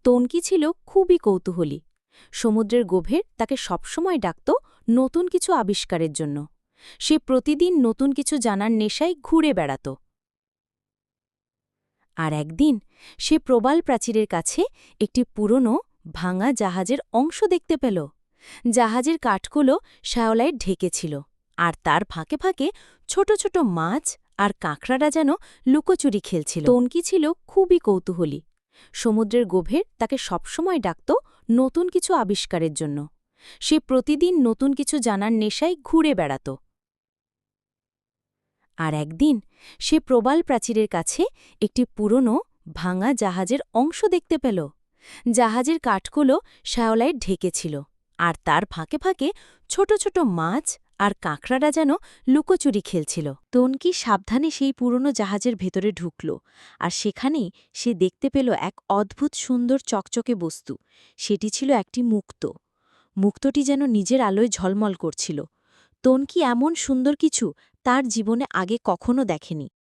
তনকি ছিল খুবই কৌতূহলী। সমুদ্রের গভীর তাকে সবসময় ডাকত নতুন কিছু আবিষ্কারের জন্য। সে প্রতিদিন নতুন কিছু জানার নেশায় ঘুরে বেড়াত। আর একদিন সে প্রবাল প্রাচীরের কাছে একটি পুরনো ভাঙা জাহাজের অংশ দেখতে পেল। জাহাজের কাঠগুলো শ্যাওলায় ঢেকেছিল, আর তার ফাঁকে ফাঁকে ছোট ছোট মাছ আর কাঁকড়ারা যেন লুকোচুরি খেলছিল। তনকি ছিল খুবই কৌতূহলী। সমুদ্রের গভীর তাকে সবসময় ডাকত নতুন কিছু আবিষ্কারের জন্য। সে প্রতিদিন নতুন কিছু জানার নেশায় ঘুরে বেড়াত। আর একদিন সে প্রবাল প্রাচীরের কাছে একটি পুরনো ভাঙা জাহাজের অংশ দেখতে পেল। জাহাজের কাঠগুলো শ্যাওলায় ঢেকেছিল, আর তার ফাঁকে ফাঁকে ছোট ছোট মাছ আর কাঁকড়ারা যেন লুকোচুরি খেলছিল। তনকি সাবধানে সেই পুরনো জাহাজের ভেতরে ঢুকল, আর সেখানেই সে দেখতে পেল এক অদ্ভুত সুন্দর চকচকে বস্তু। সেটি ছিল একটি মুক্তো। মুক্তোটি যেন নিজের আলোয় ঝলমল করছিল। তনকি এমন সুন্দর কিছু তার জীবনে আগে কখনো দেখেনি।